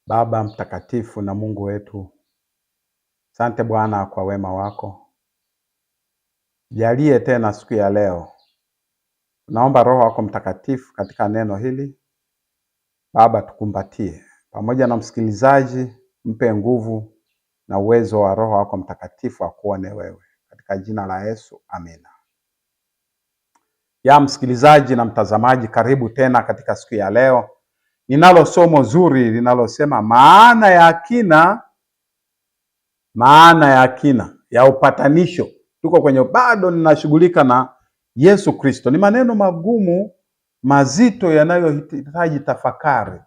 Baba mtakatifu na Mungu wetu, asante Bwana kwa wema wako. Jalie tena siku ya leo. Naomba Roho wako Mtakatifu katika neno hili. Baba, tukumbatie. Pamoja na msikilizaji, mpe nguvu na uwezo wa Roho wako Mtakatifu akuone wewe. Katika jina la Yesu, amina. Ya msikilizaji na mtazamaji, karibu tena katika siku ya leo. Ninalo somo zuri linalosema maana ya kina ya upatanisho. Tuko kwenye bado ninashughulika na Yesu Kristo. Ni maneno magumu, mazito yanayohitaji tafakari.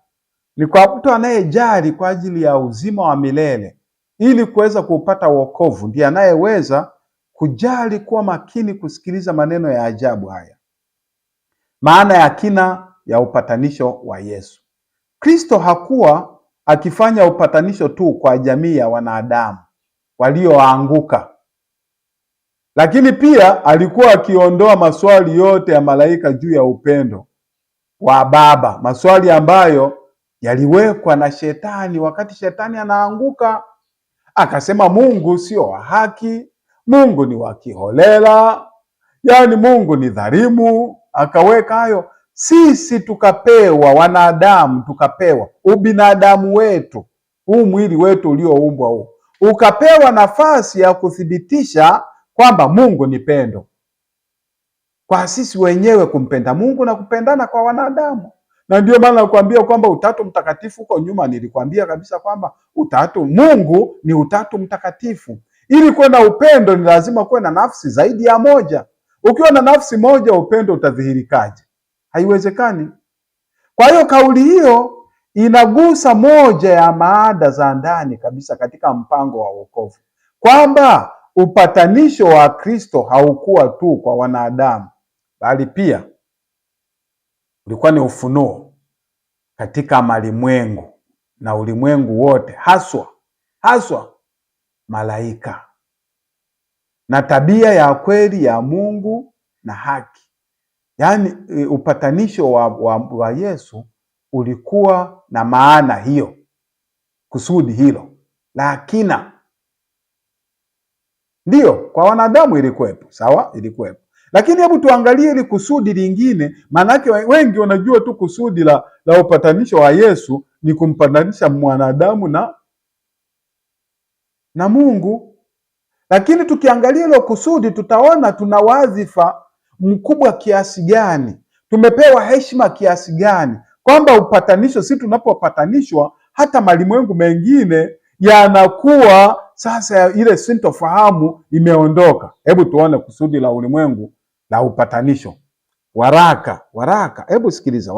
Ni kwa mtu anayejali kwa ajili ya uzima wa milele ili kuweza kupata wokovu, ndiye anayeweza kujali kuwa makini kusikiliza maneno ya ajabu haya. Maana ya kina ya upatanisho wa Yesu. Kristo hakuwa akifanya upatanisho tu kwa jamii ya wanadamu walioanguka, lakini pia alikuwa akiondoa maswali yote ya malaika juu ya upendo wa Baba, maswali ambayo yaliwekwa na Shetani wakati Shetani anaanguka. Akasema Mungu sio wa haki, Mungu ni wa kiholela, yaani Mungu ni dhalimu. Akaweka hayo, sisi tukapewa, wanadamu tukapewa ubinadamu wetu, huu mwili wetu ulioumbwa huu ukapewa nafasi ya kuthibitisha kwamba Mungu ni pendo, kwa sisi wenyewe kumpenda Mungu na kupendana kwa wanadamu. Na ndio maana nakwambia kwamba Utatu Mtakatifu, huko nyuma nilikwambia kabisa kwamba Mungu ni Utatu Mtakatifu. Ili kuwe na upendo ni lazima kuwe na nafsi zaidi ya moja. Ukiwa na nafsi moja, upendo utadhihirikaje? Haiwezekani. Kwa hiyo kauli hiyo inagusa moja ya maada za ndani kabisa katika mpango wa wokovu, kwamba upatanisho wa Kristo haukuwa tu kwa wanadamu, bali pia ulikuwa ni ufunuo katika malimwengu na ulimwengu wote, haswa malaika, na tabia ya kweli ya Mungu na haki. Yaani upatanisho wa Yesu ulikuwa na maana hiyo, kusudi hilo la kina. Ndiyo, kwa wanadamu ilikuwepo, sawa, ilikuwepo. Lakini hebu tuangalie ile kusudi lingine, maanake wengi wanajua tu kusudi la upatanisho wa Yesu ni kumpatanisha mwanadamu na Mungu. Lakini tukiangalia ile kusudi, tutaona tuna wadhifa mkubwa kiasi gani, tumepewa heshima kiasi gani, kwamba upatanisho, si tunapopatanishwa hata malimwengu mengine yanakuwa sasa ile sintofahamu imeondoka. Hebu tuone kusudi la ulimwengu la upatanisho. Waraka, hebu sikiliza,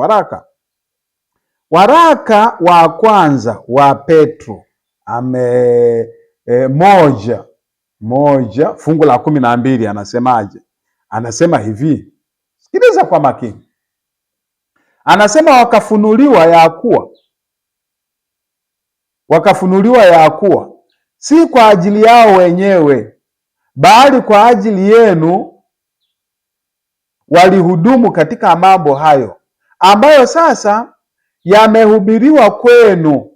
waraka wa kwanza wa Petro moja fungu la 12 anasemaje? Anasema hivi, sikiliza kwa makini. Anasema wakafunuliwa ya kuwa si kwa ajili yao wenyewe, bali kwa ajili yenu walihudumu katika mambo hayo, ambayo sasa yamehubiriwa kwenu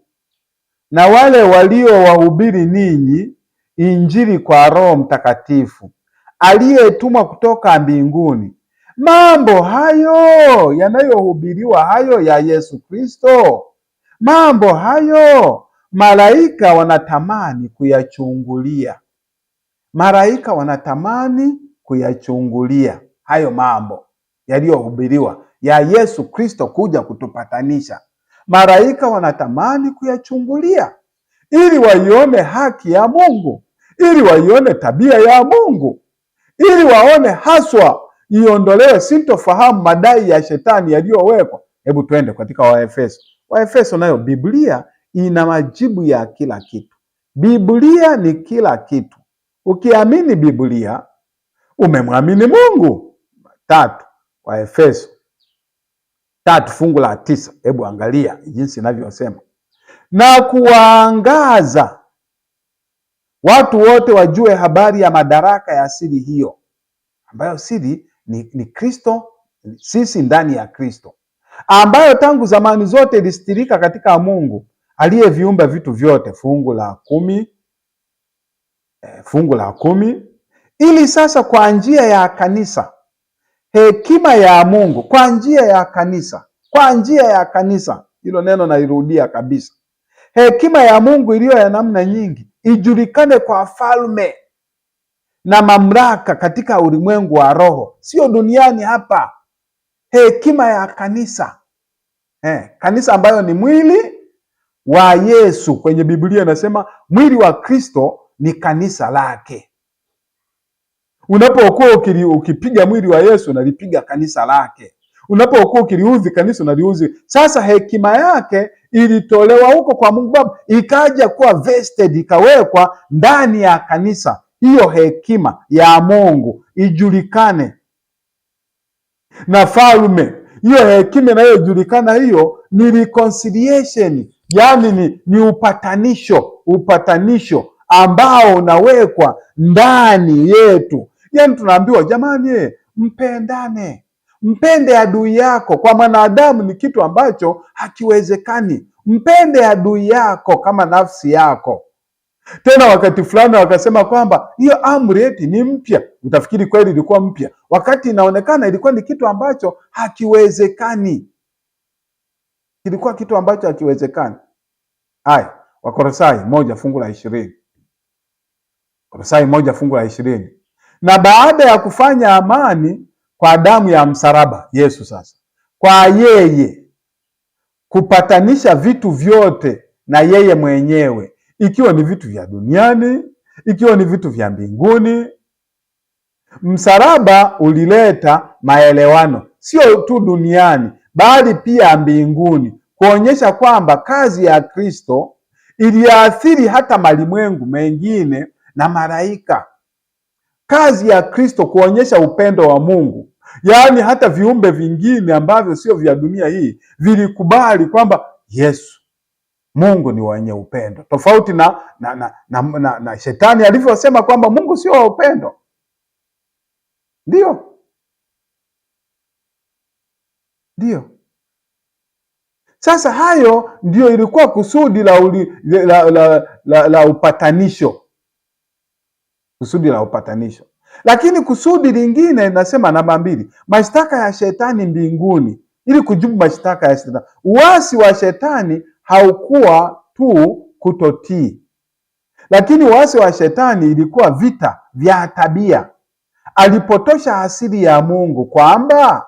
na wale waliowahubiri ninyi Injili kwa Roho Mtakatifu aliyetumwa kutoka mbinguni. Mambo hayo yanayohubiriwa hayo ya Yesu Kristo, mambo hayo malaika wanatamani kuyachungulia. Malaika wanatamani kuyachungulia hayo mambo yaliyohubiriwa ya Yesu Kristo kuja kutupatanisha. Malaika wanatamani kuyachungulia ili waione haki ya Mungu, ili waione tabia ya Mungu, ili waone haswa iondolewe sintofahamu madai ya Shetani yaliyowekwa. Hebu twende katika Waefeso nayo Biblia ina majibu ya kila kitu. Biblia ni kila kitu. Ukiamini Biblia umemwamini Mungu. Waefeso 3 fungu la 9. Hebu angalia jinsi inavyosema, na kuwaangaza watu wote wajue habari ya madaraka ya siri hiyo, ambayo siri ni Kristo, sisi ndani ya Kristo, ambayo tangu zamani zote ilistirika katika Mungu, aliyeviumba vitu vyote, fungu la 10, ili sasa kwa njia ya kanisa hekima ya Mungu, kwa njia ya kanisa, hilo neno nalirudia kabisa, hekima ya Mungu iliyo ya namna nyingi ijulikane kwa falme na mamlaka katika ulimwengu wa roho, sio duniani hapa. Hekima ya kanisa, kanisa ambayo ni mwili wa Yesu. Kwenye Biblia inasema mwili wa Kristo ni kanisa lake. Unapokuwa ukipiga mwili wa Yesu unalipiga kanisa lake. Unapokuwa ukiliudhi kanisa unaliudhi. Sasa hekima yake ilitolewa huko kwa Mungu Baba, ikaja kuwa vested, ikawekwa ndani ya kanisa. Hiyo hekima ya Mungu ijulikane na falme. Hiyo hekima inayojulikana hiyo ni reconciliation, yaani ni upatanisho ambao unawekwa ndani yetu. Yaani tunaambiwa jamani, mpendane, mpende adui yako. Kwa mwanadamu ni kitu ambacho hakiwezekani. Mpende adui yako kama nafsi yako. Tena wakati fulani wakasema kwamba hiyo amri eti ni mpya. Utafikiri kweli ilikuwa mpya, wakati inaonekana ilikuwa ni kitu ambacho hakiwezekani. Kilikuwa kitu ambacho hakiwezekani. Haya, Wakolosai 1:20. Kolosai 1:20. Na baada ya kufanya amani kwa damu ya msalaba, Yesu sasa, kwa yeye kupatanisha vitu vyote na yeye mwenyewe, ikiwa ni vitu vya duniani, ikiwa ni vitu vya mbinguni. Msalaba ulileta maelewano, sio tu duniani, bali pia mbinguni, kuonyesha kwamba kazi ya Kristo iliathiri hata malimwengu mengine na malaika. Kazi ya Kristo kuonyesha upendo wa Mungu, yaani hata viumbe vingine ambavyo sio vya dunia hii vilikubali kwamba Yesu, Mungu ni wenye upendo, tofauti na Shetani alivyosema kwamba Mungu sio wa upendo. Ndio. Sasa hayo ndio ilikuwa kusudi la upatanisho, kusudi la upatanisho. Lakini kusudi lingine nasema namba 2, mashtaka ya Shetani mbinguni, ili kujibu mashtaka ya Shetani. Uasi wa Shetani haukuwa tu kutotii, lakini uasi wa Shetani ilikuwa vita vya tabia. Alipotosha asili ya Mungu kwamba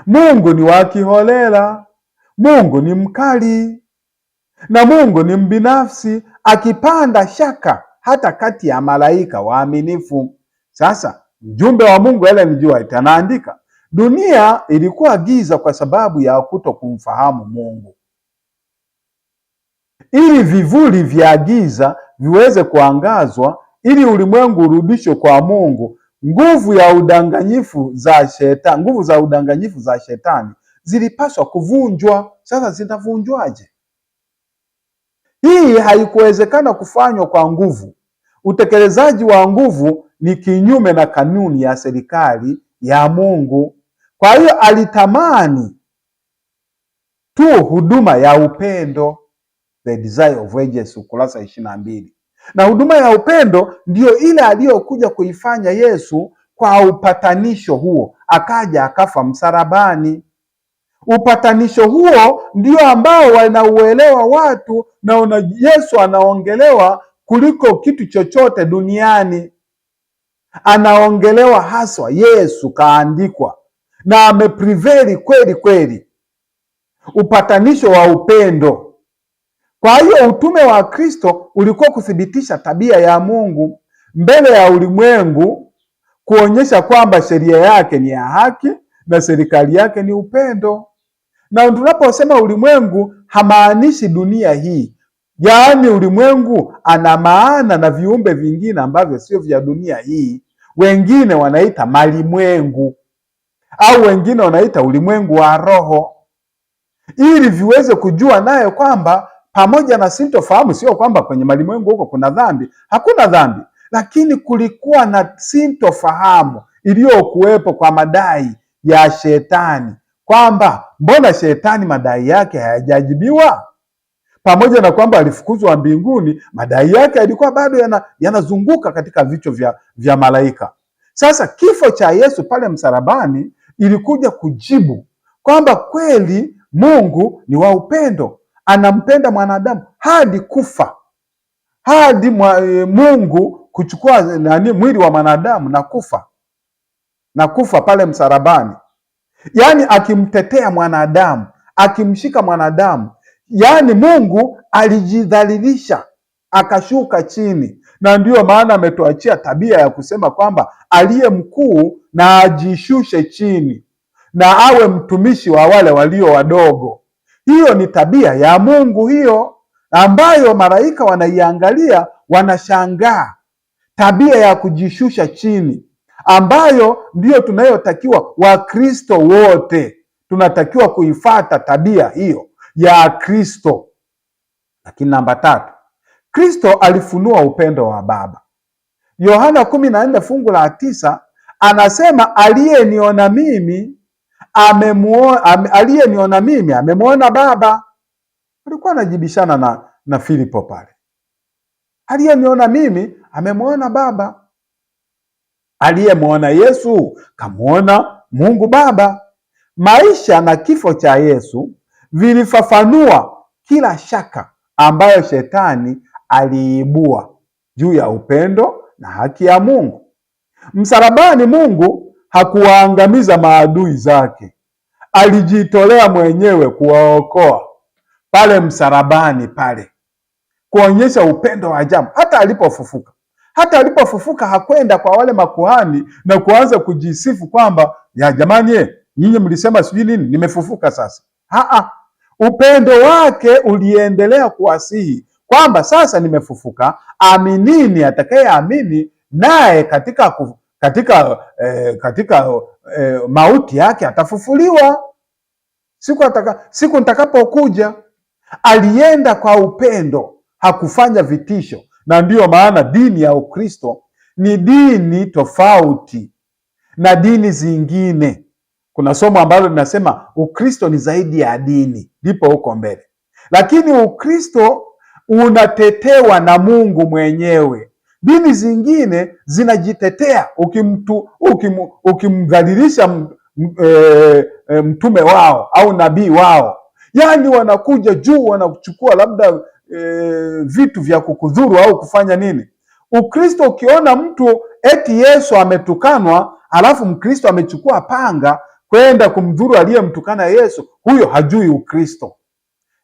Mungu ni wa kiholela, Mungu ni mkali na Mungu ni mbinafsi, akipanda shaka hata kati ya malaika waaminifu. Sasa mjumbe wa Mungu Ellen G. White anaandika, dunia ilikuwa giza kwa sababu ya kuto kumfahamu Mungu. Ili vivuli vya giza viweze kuangazwa, ili ulimwengu urudishwe kwa Mungu, nguvu za udanganyifu za Shetani zilipaswa kuvunjwa. Sasa zitavunjwaje? Hii haikuwezekana kufanywa kwa nguvu. Utekelezaji wa nguvu ni kinyume na kanuni ya serikali ya Mungu. Kwa hiyo alitamani tu huduma ya upendo, the desire of ages, ukurasa 22. Na huduma ya upendo ndiyo ile aliyokuja kuifanya Yesu kwa upatanisho huo, akaja akafa msalabani. Upatanisho huo ndio ambao wanauelewa watu, na Yesu anaongelewa kuliko kitu chochote duniani. Anaongelewa haswa, Yesu kaandikwa na ameprevail kweli kweli, upatanisho wa upendo. Kwa hiyo utume wa Kristo ulikuwa kuthibitisha tabia ya Mungu mbele ya ulimwengu, kuonyesha kwamba sheria yake ni ya haki na serikali yake ni upendo. Na tunaposema ulimwengu hamaanishi dunia hii, yaani ulimwengu ana maana na viumbe vingine ambavyo sio vya dunia hii. Wengine wanaita malimwengu au wengine wanaita ulimwengu wa roho, ili viweze kujua nayo kwamba pamoja na sintofahamu, sio kwamba kwenye malimwengu huko kuna dhambi, hakuna dhambi, lakini kulikuwa na sintofahamu iliyokuwepo kwa madai ya Shetani, kwamba mbona Shetani madai yake hayajajibiwa? Pamoja na kwamba alifukuzwa mbinguni, madai yake yalikuwa bado yanazunguka katika vichwa vya malaika. Sasa kifo cha Yesu pale msalabani ilikuja kujibu kwamba kweli Mungu ni wa upendo, anampenda mwanadamu hadi kufa, hadi Mungu kuchukua mwili wa mwanadamu na kufa pale msalabani, yaani akimtetea mwanadamu, akimshika mwanadamu. Yaani Mungu alijidhalilisha akashuka chini, na ndiyo maana ametuachia tabia ya kusema kwamba aliye mkuu na ajishushe chini na awe mtumishi wa wale walio wadogo. Hiyo ni tabia ya Mungu hiyo, ambayo malaika wanaiangalia wanashangaa, tabia ya kujishusha chini, ambayo ndiyo tunayotakiwa Wakristo wote tunatakiwa kuifata tabia hiyo ya Kristo. Lakini namba 3, Kristo alifunua upendo wa Baba. Yohana 14 fungu la 9 anasema aliyeniona mimi amemwona Baba. Alikuwa anajibishana na Filipo pale. Aliyeniona mimi amemwona Baba. Aliyemwona Yesu kamwona Mungu Baba. Maisha na kifo cha Yesu vilifafanua kila shaka ambayo shetani aliibua juu ya upendo na haki ya Mungu. Msalabani Mungu hakuwaangamiza maadui zake, alijitolea mwenyewe kuwaokoa pale msalabani pale, kuonyesha upendo wa ajabu. Hata alipofufuka hakwenda kwa wale makuhani na kuanza kujisifu kwamba ya jamani, nyinyi mlisema sijui nini, nimefufuka sasa. Upendo wake uliendelea kuwasihi kwamba sasa nimefufuka, aminini, atakayeamini naye katika mauti yake atafufuliwa siku nitakapokuja. Alienda kwa upendo, hakufanya vitisho. Na ndiyo maana dini ya Ukristo ni dini tofauti na dini zingine. Kuna somo ambalo linasema Ukristo ni zaidi ya dini, lipo huko mbele. Lakini Ukristo unatetewa na Mungu mwenyewe. Dini zingine zinajitetea ukimdhalilisha mtume wao au nabii wao, yaani wanakuja juu, wanachukua labda vitu vya kukudhuru au kufanya nini. Ukristo ukiona mtu eti Yesu ametukanwa, alafu Mkristo amechukua panga kwenda kumdhuru aliyemtukana Yesu, huyo hajui Ukristo.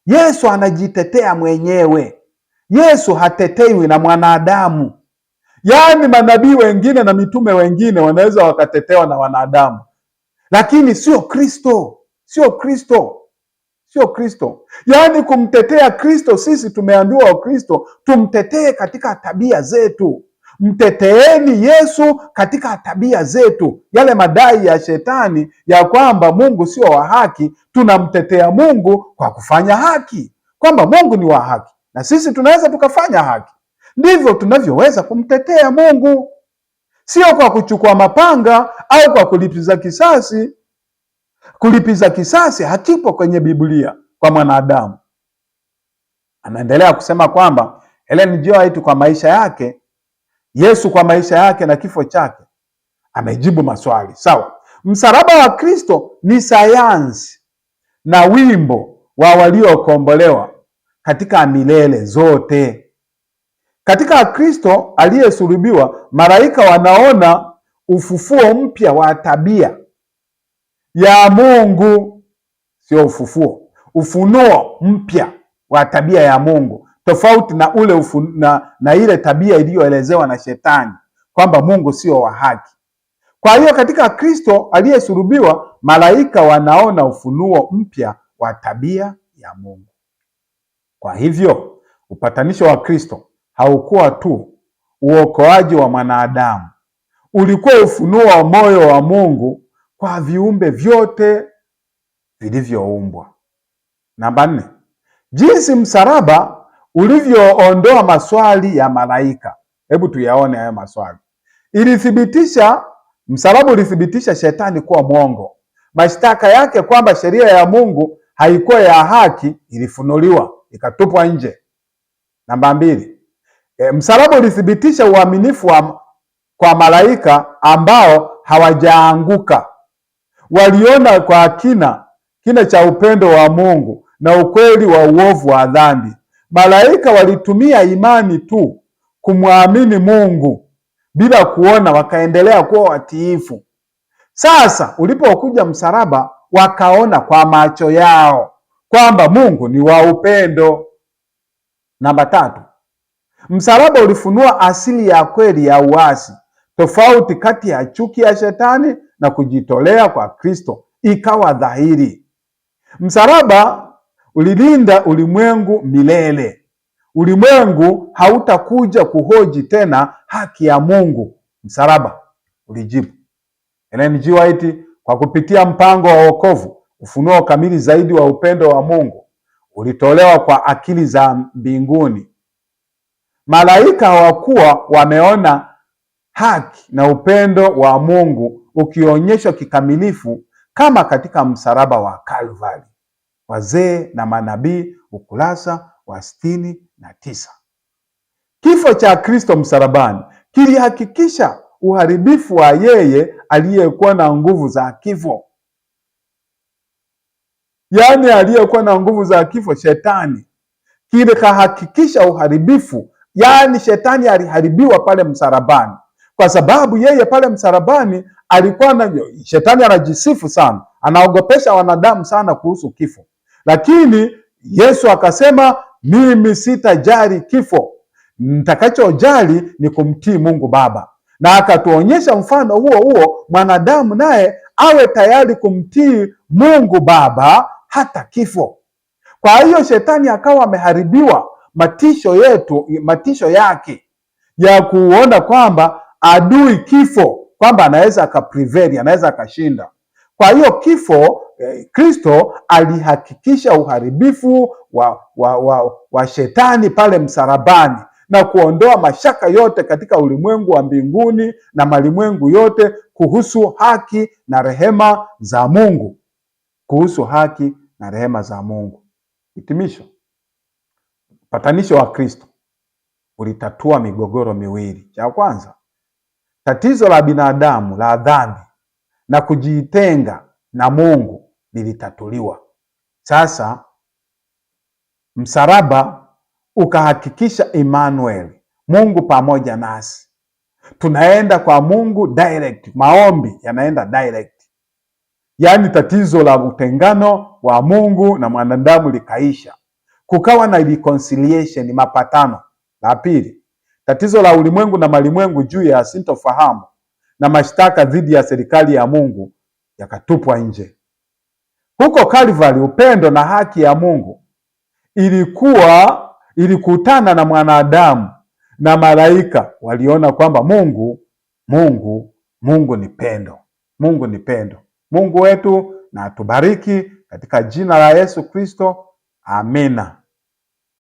Yesu anajitetea mwenyewe. Yesu hatetewi na mwanadamu. Yaani manabii wengine na mitume wengine wanaweza wakatetewa na wanadamu, lakini sio Kristo, sio Kristo. Yaani kumtetea Kristo, sisi tumeambiwa Wakristo tumtetee katika tabia zetu. Mteteeni Yesu katika tabia zetu. Yale madai ya shetani ya kwamba Mungu sio wa haki, tunamtetea Mungu kwa kufanya haki, kwamba Mungu ni wa haki na sisi tunaweza tukafanya haki. Ndivyo tunavyoweza kumtetea Mungu, sio kwa kuchukua mapanga au kwa kulipiza kisasi. Kulipiza kisasi hakipo kwenye Biblia kwa mwanadamu. Anaendelea kusema kwamba Ellen G. White kwa maisha yake, Yesu kwa maisha yake na kifo chake amejibu maswali. Sawa, msalaba wa Kristo ni sayansi na wimbo wa waliokombolewa katika milele zote. Katika Kristo aliyesulubiwa, malaika wanaona ufufuo mpya wa tabia ya Mungu, sio ufunuo mpya wa tabia ya Mungu, tofauti na ule na ile tabia iliyoelezewa na shetani kwamba Mungu sio wa haki. Kwa hiyo katika Kristo aliyesulubiwa, malaika wanaona ufunuo mpya wa tabia ya Mungu. Kwa hivyo upatanisho wa Kristo haukuwa tu uokoaji wa mwanadamu, ulikuwa ufunuo wa moyo wa Mungu kwa viumbe vyote vilivyoumbwa. Namba 4, jinsi msalaba ulivyoondoa maswali ya malaika. Hebu tuyaone haya maswali. Msalaba ulithibitisha shetani kuwa mwongo. Mashtaka yake kwamba sheria ya Mungu haikuwa ya haki ilifunuliwa. ikatupwa nje. Namba 2, msalaba ulithibitisha uaminifu kwa malaika ambao hawajaanguka. Waliona kwa kina cha upendo wa Mungu na ukweli wa uovu wa dhambi. Malaika walitumia imani tu kumwamini Mungu bila kuona, wakaendelea kuwa watiifu. Sasa ulipokuja msalaba, wakaona kwa macho yao kwamba Mungu ni wa upendo. Namba 3, msalaba ulifunua asili ya kweli ya uasi, tofauti kati ya chuki ya shetani na kujitolea kwa Kristo ikawa dhahiri. Msalaba ulilinda ulimwengu milele. Ulimwengu hautakuja kuhoji tena haki ya Mungu. Msalaba ulijibu. Ellen G. White, kwa kupitia mpango wa wokovu, ufunuo kamili zaidi wa upendo wa Mungu ulitolewa kwa akili za mbinguni. Malaika hawakuwa wameona haki na upendo wa Mungu ukionyeshwa kikamilifu kama katika msalaba wa Kalvari. Wazee na Manabii, ukurasa wa 69. Kifo cha Kristo msalabani kilihakikisha uharibifu wa yeye aliyekuwa na nguvu za kifo. Yaani aliyekuwa na nguvu za kifo, Shetani, kilihakikisha uharibifu. Yaani Shetani aliharibiwa pale msalabani, kwa sababu yeye pale msalabani alikuwa Shetani anajisifu sana, anaogopesha wanadamu sana kuhusu kifo, lakini Yesu akasema, mimi sitajali kifo, nitakachojali ni kumtii Mungu Baba. Na akatuonyesha mfano huo mwanadamu naye awe tayari kumtii Mungu Baba hata kifo. Kwa hiyo Shetani akawa ameharibiwa matisho yake ya kuona kwamba adui kifo, kwamba anaweza akaprevail, anaweza akashinda. Kwa hiyo kifo, Kristo alihakikisha uharibifu wa Shetani pale msalabani na kuondoa mashaka yote katika ulimwengu wa mbinguni na malimwengu yote kuhusu haki na rehema za Mungu. Kuhusu haki na rehema za Mungu. Hitimisho. Upatanisho wa Kristo ulitatua migogoro miwili. Cha kwanza, tatizo la binadamu la dhambi na kujitenga na Mungu lilitatuliwa. Sasa msalaba ukahakikisha Emmanuel, Mungu pamoja nasi. Tunaenda kwa Mungu direct, maombi yanaenda direct. Yaani tatizo la utengano wa Mungu na mwanadamu likaisha. Kukawa na reconciliation, mapatano. La pili, tatizo la ulimwengu na malimwengu juu ya sintofahamu na mashtaka dhidi ya serikali ya Mungu yakatupwa nje. Huko Kalvari, upendo na haki ya Mungu ilikutana na mwanadamu, na malaika waliona kwamba Mungu ni pendo. Mungu ni pendo. Mungu wetu na atubariki katika jina la Yesu Kristo. Amina.